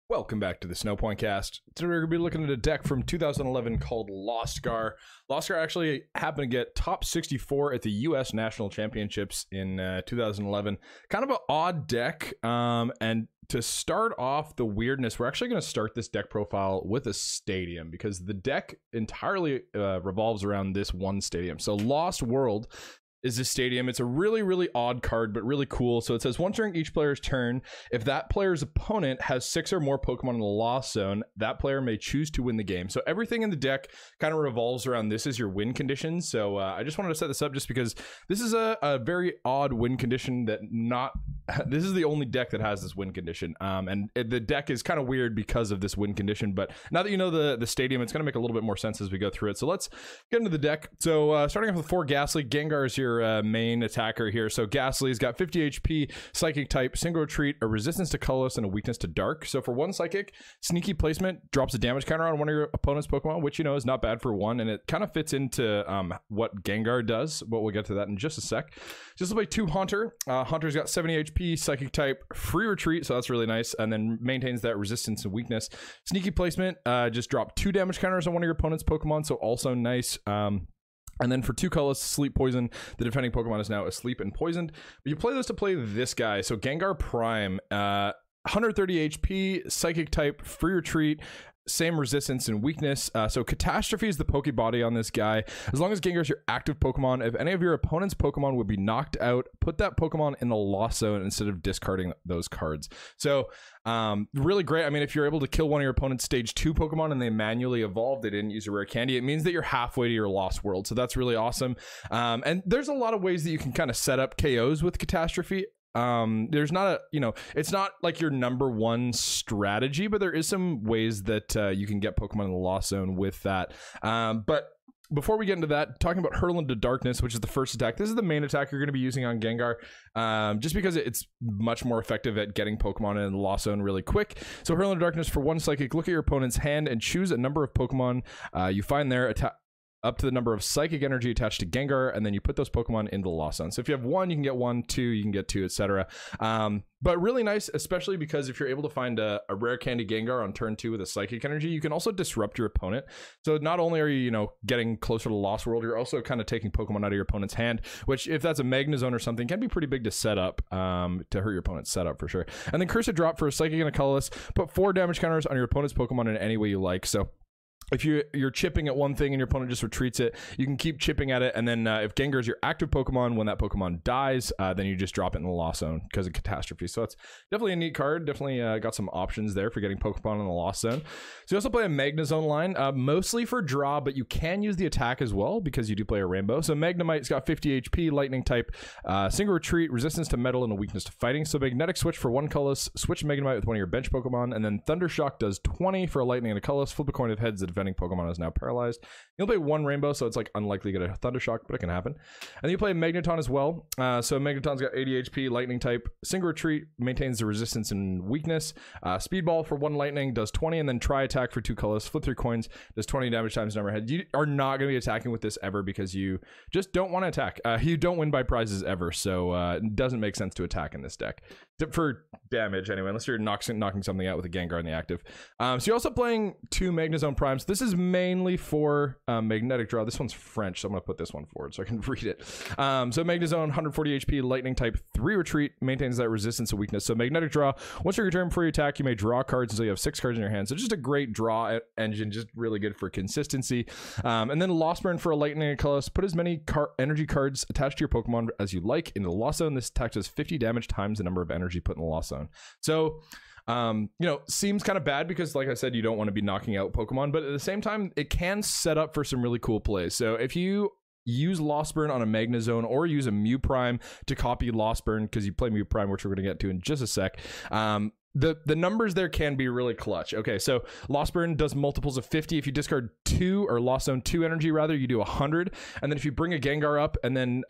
Welcome back to the Snowpoint Cast. Today we're going to be looking at a deck from 2011 called Lostgar. Lostgar actually happened to get top 64 at the US National Championships in 2011. Kind of an odd deck, and to start off the weirdness, we're actually going to start this deck profile with a stadium because the deck entirely revolves around this one stadium. So Lost World is this stadium. It's a really, really odd card, but really cool. So it says once during each player's turn, if that player's opponent has 6 or more Pokemon in the Lost Zone, that player may choose to win the game. So everything in the deck kind of revolves around this is your win condition. So I just wanted to set this up just because this is a very odd win condition that this is the only deck that has this win condition. And the deck is kind of weird because of this win condition. But now that you know the stadium, it's going to make a little bit more sense as we go through it. So let's get into the deck. So starting off with 4 Gastly, Gengar is your main attacker here. So Gastly's got 50 HP, Psychic type, single retreat, a resistance to colorless, and a weakness to dark. So for 1 Psychic, sneaky placement drops a damage counter on one of your opponent's Pokemon, which you know is not bad for 1, and it kind of fits into what Gengar does, but we'll get to that in just a sec. Just to play 2 Haunter. Haunter's got 70 HP, Psychic type, free retreat, so that's really nice, and then maintains that resistance and weakness. Sneaky placement, just drop 2 damage counters on one of your opponent's Pokemon, so also nice. And then for 2 colors, Sleep Poison, the defending Pokemon is now asleep and poisoned. But you play this to play this guy. So Gengar Prime, 130 HP, Psychic type, free retreat, same resistance and weakness. So Catastrophe is the Pokebody on this guy. As long as Gengar's your active Pokemon, if any of your opponent's Pokemon would be knocked out, put that Pokemon in the Lost Zone instead of discarding those cards. So really great. I mean, if you're able to kill one of your opponent's stage 2 Pokemon and they manually evolve, they didn't use a rare candy, it means that you're halfway to your Lost World. So that's really awesome. And there's a lot of ways that you can kind of set up KOs with Catastrophe. There's not a, it's not like your #1 strategy, but there is some ways that you can get Pokemon in the Lost Zone with that. But before we get into that, talking about Hurl into Darkness, which is the first attack. This is the main attack you're going to be using on Gengar, just because it's much more effective at getting Pokemon in the Lost Zone really quick. So Hurl into Darkness for 1 Psychic, look at your opponent's hand and choose a number of Pokemon you find there, up to the number of psychic energy attached to Gengar, and then you put those Pokemon into the Lost Zone. So if you have 1, you can get 1, 2, you can get 2, etc. But really nice, especially because if you're able to find a rare candy Gengar on turn 2 with a psychic energy, you can also disrupt your opponent. So not only are you, getting closer to Lost World, you're also kind of taking Pokemon out of your opponent's hand, which if that's a Magnezone or something, can be pretty big to set up, to hurt your opponent's setup for sure. And then Cursed Drop for a psychic and a colorless. Put 4 damage counters on your opponent's Pokemon in any way you like. So if you're chipping at one thing and your opponent just retreats it, you can keep chipping at it, and then if Gengar is your active Pokemon, when that Pokemon dies, then you just drop it in the Lost Zone because of Catastrophe. So it's definitely a neat card. Definitely got some options there for getting Pokemon in the Lost Zone. So you also play a Magnezone line, mostly for draw, but you can use the attack as well because you do play a Rainbow. So Magnemite's got 50 HP, Lightning type, single retreat, resistance to metal, and a weakness to fighting. So Magnetic Switch for 1 colorless, switch Magnemite with one of your bench Pokemon, and then Thundershock does 20 for a Lightning and a colorless. Flip a coin of heads, the defending Pokemon is now paralyzed. You'll play 1 Rainbow, so it's like unlikely to get a Thundershock, but it can happen. And then you play Magneton as well. So Magneton's got 80 HP, Lightning type, single retreat, maintains the resistance and weakness. Speedball for 1 Lightning does 20, and then Tri Attack for 2 colors. Flip 3 coins, does 20 damage times number head. You are not going to be attacking with this ever because you just don't want to attack. You don't win by prizes ever, so it doesn't make sense to attack in this deck for damage anyway, unless you're knocking something out with a Gengar in the active. So you're also playing 2 Megazone Primes. This is mainly for Magnetic Draw. This one's French, so I'm going to put this one forward so I can read it. So Magnezone, 140 HP, Lightning type, 3 retreat, maintains that resistance and weakness. So Magnetic Draw, once your turn before you attack, you may draw cards until you have 6 cards in your hand. So just a great draw engine, just really good for consistency. And then Lost Burn for a Lightning and colorless. Put as many energy cards attached to your Pokemon as you like in the Lost Zone. This attack does 50 damage times the number of energy put in the Lost Zone. So seems kind of bad because, like I said, you don't want to be knocking out Pokemon, but at the same time, it can set up for some really cool plays. So if you use Lost Burn on a Magnezone or use a Mew Prime to copy Lost Burn, because you play Mew Prime, which we're going to get to in just a sec, the numbers there can be really clutch. Okay, so Lost Burn does multiples of 50. If you discard 2 or Lost Zone 2 energy, rather, you do 100. And then if you bring a Gengar up and then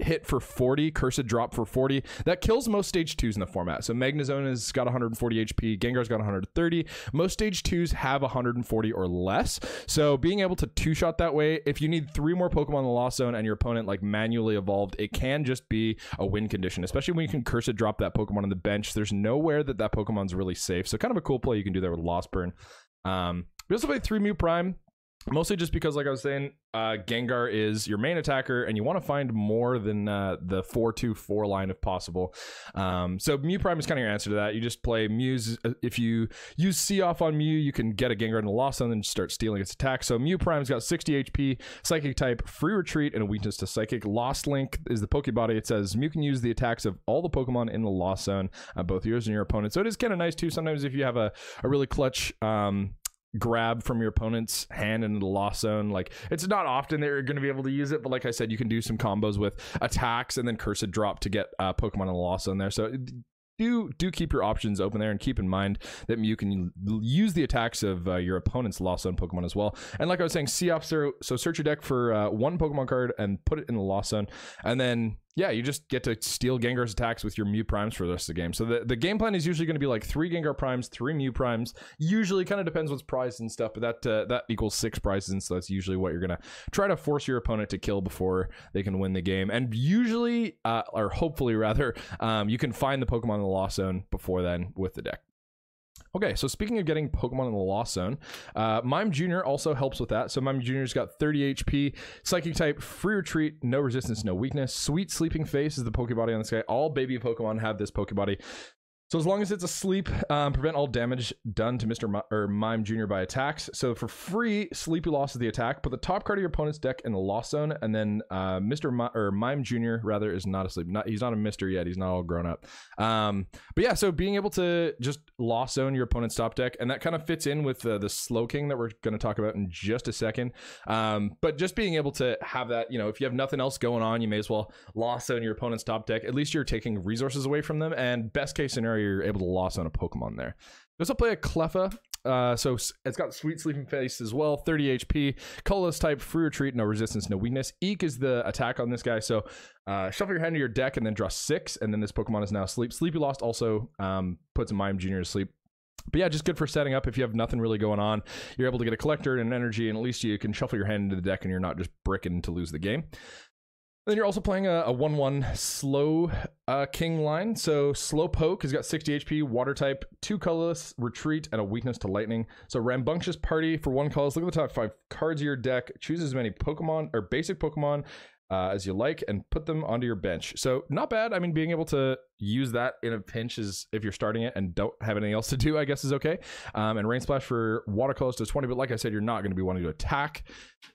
hit for 40, Cursed Drop for 40. That kills most stage 2s in the format. So Magnezone has got 140 HP, Gengar's got 130. Most stage 2s have 140 or less. So being able to two-shot that way, if you need 3 more Pokemon in the Lost Zone and your opponent like manually evolved, it can just be a win condition, especially when you can Cursed Drop that Pokemon on the bench. There's nowhere that Pokemon's really safe. So kind of a cool play you can do there with Lost Burn. We also play 3 Mew Prime. Mostly just because, like I was saying, Gengar is your main attacker, and you want to find more than the 4-2-4 line if possible. So Mew Prime is kind of your answer to that. You just play Mew's. If you use C-Off on Mew, you can get a Gengar in the Lost Zone and start stealing its attack. So Mew Prime's got 60 HP, Psychic type, free retreat, and a weakness to Psychic. Lost Link is the Pokebody. It says Mew can use the attacks of all the Pokemon in the Lost Zone, both yours and your opponent. So it is kind of nice too. Sometimes if you have a really clutch grab from your opponent's hand into the Lost Zone, like it's not often that you're going to be able to use it, but like I said, you can do some combos with attacks and then Cursed Drop to get Pokemon in the Lost Zone there. So do keep your options open there, and keep in mind that you can use the attacks of your opponent's Lost Zone Pokemon as well. And like I was saying, C-Off, so search your deck for 1 Pokemon card and put it in the Lost Zone, and then yeah, you just get to steal Gengar's attacks with your Mew Primes for the rest of the game. So the game plan is usually going to be like 3 Gengar Primes, 3 Mew Primes. Usually kind of depends what's prized and stuff, but that equals 6 prizes, and so that's usually what you're going to try to force your opponent to kill before they can win the game. And usually, or hopefully rather, you can find the Pokemon in the Lost Zone before then with the deck. Okay, so speaking of getting Pokemon in the Lost Zone, Mime Jr. also helps with that. So Mime Jr.'s got 30 HP, Psychic type, free retreat, no resistance, no weakness. Sweet Sleeping Face is the Pokebody on this guy. All baby Pokemon have this Pokebody. So as long as it's asleep, prevent all damage done to Mime Jr. by attacks. So for free, Sleepy losses the attack. Put the top card of your opponent's deck in the Lost Zone, and then Mime Jr. rather is not asleep. He's not a Mister yet. He's not all grown up. But yeah, so being able to just Lost Zone your opponent's top deck, and that kind of fits in with the Slowking that we're going to talk about in just a second. But just being able to have that, you know, if you have nothing else going on, you may as well Lost Zone your opponent's top deck. At least you're taking resources away from them, and best case scenario, you're able to Lost Zone a Pokemon there. You also play a Cleffa. So it's got Sweet Sleeping Face as well, 30 HP, colorless type, free retreat, no resistance, no weakness. Eek is the attack on this guy. So shuffle your hand to your deck and then draw 6, and then this Pokemon is now asleep. Sleepy Lost also puts Mime Jr. to sleep. But yeah, just good for setting up if you have nothing really going on. You're able to get a collector and an energy, and at least you can shuffle your hand into the deck and you're not just bricking to lose the game. Then you're also playing a 1-1 Slow King line. So Slowpoke has got 60 HP, water type, 2 colorless, retreat, and a weakness to lightning. So Rambunctious Party for 1 colorless. Look at the top 5 cards of your deck. Choose as many Pokemon or basic Pokemon as you like and put them onto your bench. So not bad. I mean, being able to use that in a pinch is, if you're starting it and don't have anything else to do, I guess is okay. And Rain Splash for watercolors does 20, but like I said, you're not going to be wanting to attack.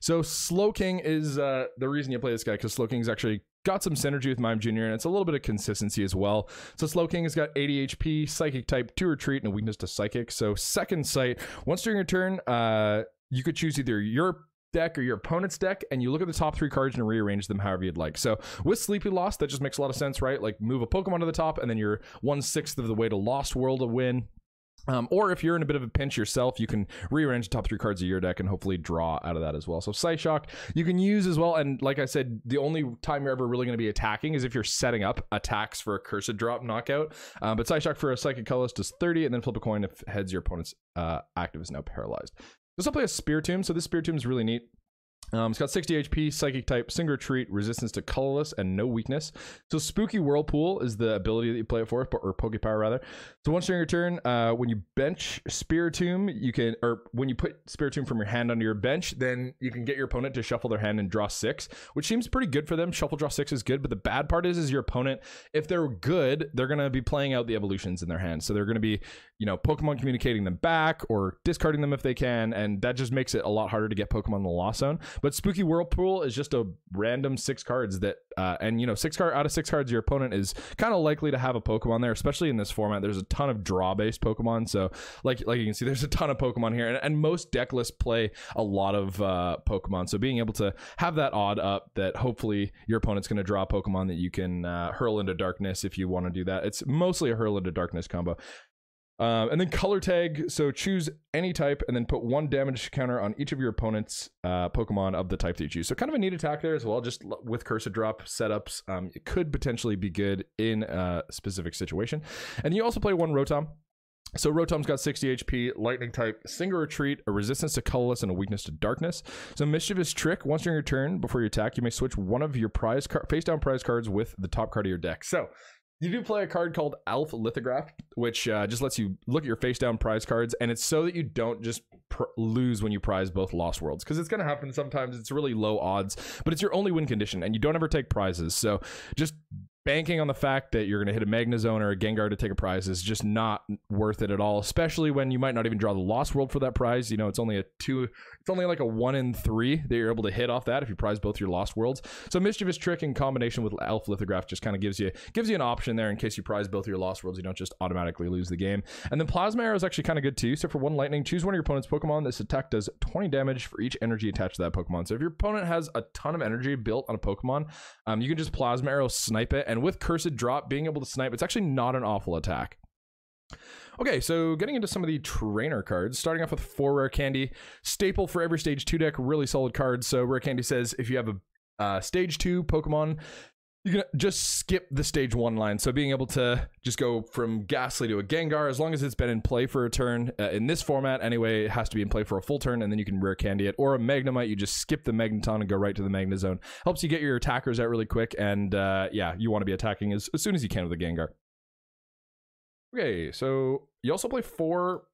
So Slowking is the reason you play this guy, because Slowking's actually got some synergy with Mime Jr., and it's a little bit of consistency as well. So Slowking has got 80 HP, Psychic type, 2 retreat, and a weakness to Psychic. So second sight, once during your turn, you could choose either your deck or your opponent's deck, and you look at the top 3 cards and rearrange them however you'd like. So with Sleepy Lost, that just makes a lot of sense, right? Like move a Pokemon to the top, and then you're 1/6 of the way to Lost World to win. Or if you're in a bit of a pinch yourself, you can rearrange the top 3 cards of your deck and hopefully draw out of that as well. So Psyshock you can use as well, and like I said, the only time you're ever really going to be attacking is if you're setting up attacks for a Cursed Drop knockout. But Psyshock for a Psychic colorless does 30, and then flip a coin if heads your opponent's active is now paralyzed. Let's also play a Spiritomb. So this Spiritomb is really neat. It's got 60 HP, Psychic type, single retreat, resistance to colorless, and no weakness. So Spooky Whirlpool is the ability that you play it for, or Pokepower rather. So once during your turn, when you bench Spiritomb, you can, or when you put Spiritomb from your hand onto your bench, then you can get your opponent to shuffle their hand and draw 6, which seems pretty good for them. Shuffle draw 6 is good, but the bad part is your opponent, if they're good, they're going to be playing out the evolutions in their hand. So they're going to be, you know, Pokemon communicating them back or discarding them if they can, and that just makes it a lot harder to get Pokemon in the Lost Zone. But Spooky Whirlpool is just a random 6 cards that, and you know, 6 out of 6 cards, your opponent is kind of likely to have a Pokemon there, especially in this format. There's a ton of draw-based Pokemon, so like you can see, there's a ton of Pokemon here, and most deck lists play a lot of Pokemon. So being able to have that odd up that hopefully your opponent's going to draw a Pokemon that you can hurl into darkness if you want to do that. It's mostly a hurl into darkness combo. And then color tag, so choose any type and then put 1 damage counter on each of your opponent's Pokemon of the type that you choose. So kind of a neat attack there as well, just with Cursed Drop setups. It could potentially be good in a specific situation. And you also play 1 Rotom. So Rotom's got 60 HP, lightning type, single retreat, a resistance to colorless, and a weakness to darkness. So Mischievous Trick, once during your turn, before you attack, you may switch one of your face down prize cards with the top card of your deck. So you do play a card called Alph Lithograph, which just lets you look at your face down prize cards, and it's so that you don't just lose when you prize both Lost Worlds, because it's going to happen sometimes. It's really low odds, but it's your only win condition, and you don't ever take prizes. So just banking on the fact that you're going to hit a Magnezone or a Gengar to take a prize is just not worth it at all, especially when you might not even draw the Lost World for that prize. You know, it's only like a 1 in 3 that you're able to hit off that if you prize both your Lost Worlds. So Mischievous Trick in combination with Alph Lithograph just kind of gives you an option there in case you prize both your Lost Worlds. You don't just automatically lose the game. And then Plasma Arrow is actually kind of good too. So for 1 lightning, choose one of your opponent's Pokemon. This attack does 20 damage for each energy attached to that Pokemon. So if your opponent has a ton of energy built on a Pokemon, you can just Plasma Arrow snipe it, and with Cursed Drop being able to snipe, it's actually not an awful attack. Okay, so getting into some of the trainer cards, starting off with 4 Rare Candy, staple for every Stage 2 deck, really solid cards. So Rare Candy says if you have a Stage 2 Pokemon, you can just skip the Stage 1 line. So being able to just go from Gastly to a Gengar, as long as it's been in play for a turn, in this format anyway, it has to be in play for a full turn, and then you can Rare Candy it. Or a Magnemite, you just skip the Magneton and go right to the Magnezone. Helps you get your attackers out really quick, and yeah, you want to be attacking as soon as you can with a Gengar. Okay, so you also play 4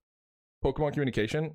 Pokemon Communication.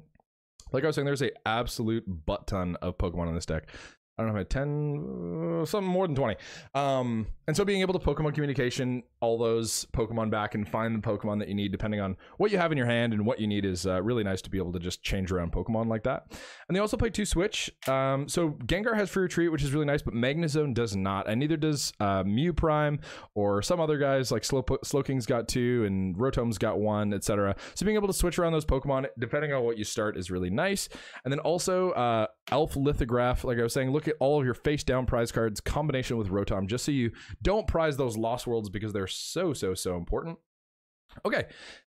Like I was saying, there's a absolute butt ton of Pokemon in this deck. I don't know, 10, something more than 20. And so being able to Pokemon Communication all those Pokemon back and find the Pokemon that you need depending on what you have in your hand and what you need is really nice to be able to just change around Pokemon like that. And they also play 2 Switch. So Gengar has Free Retreat, which is really nice, but Magnezone does not, and neither does Mew Prime or some other guys like Slowking's got 2 and Rotom's got 1, etc. So being able to switch around those Pokemon depending on what you start is really nice. And then also Alph Lithograph, like I was saying, look at all of your face down prize cards combination with Rotom, just so you don't prize those Lost Worlds because they're so important. Okay,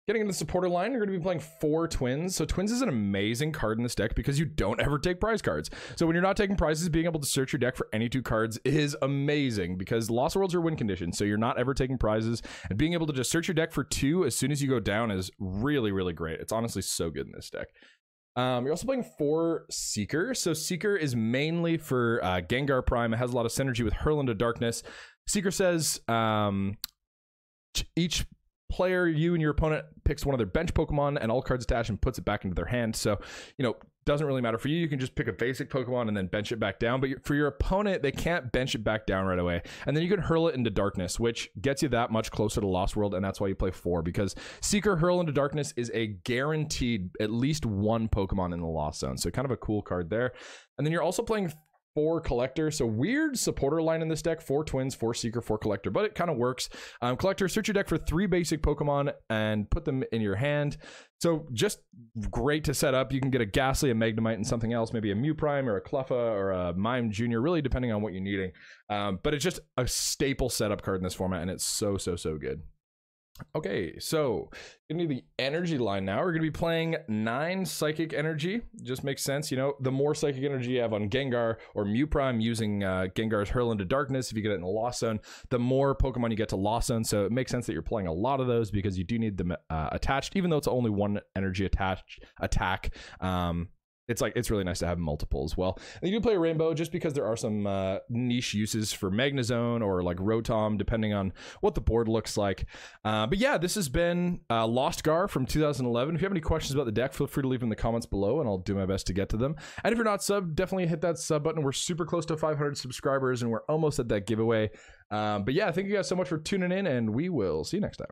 getting into the supporter line, you're going to be playing 4 Twins. So Twins is an amazing card in this deck because you don't ever take prize cards. So when you're not taking prizes, being able to search your deck for any 2 cards is amazing because Lost Worlds are win conditions, so you're not ever taking prizes, and being able to just search your deck for 2 as soon as you go down is really great. It's honestly so good in this deck. You're also playing 4 Seeker. So Seeker is mainly for Gengar Prime. It has a lot of synergy with Hurling to Darkness. Seeker says each player, you and your opponent, picks one of their bench Pokemon and all cards attached and puts it back into their hand. So, you know, doesn't really matter for you. You can just pick a basic Pokemon and then bench it back down. But for your opponent, they can't bench it back down right away. And then you can hurl it into darkness, which gets you that much closer to Lost World. And that's why you play 4, because Seeker Hurl into Darkness is a guaranteed at least 1 Pokemon in the Lost Zone. So kind of a cool card there. And then you're also playing 4 Collector. So weird supporter line in this deck: 4 Twins, 4 Seeker, 4 Collector, but it kind of works. Collector, search your deck for 3 basic Pokemon and put them in your hand. So just great to set up. You can get a Gastly, a Magnemite, and something else, maybe a Mew Prime or a Cleffa or a Mime Jr, really depending on what you're needing. But it's just a staple setup card in this format, and it's so good. Okay, so into the energy line now. We're going to be playing 9 Psychic Energy. Just makes sense, you know. The more Psychic Energy you have on Gengar or Mew Prime using Gengar's Hurl into Darkness, if you get it in the Lost Zone, the more Pokemon you get to Lost Zone. So it makes sense that you're playing a lot of those because you do need them attached, even though it's only 1 energy attached attack. It's really nice to have multiple as well. And you do play a Rainbow just because there are some niche uses for Magnezone or like Rotom, depending on what the board looks like. But yeah, this has been Lostgar from 2011. If you have any questions about the deck, feel free to leave them in the comments below and I'll do my best to get to them. And if you're not subbed, definitely hit that sub button. We're super close to 500 subscribers and we're almost at that giveaway. But yeah, thank you guys so much for tuning in, and we will see you next time.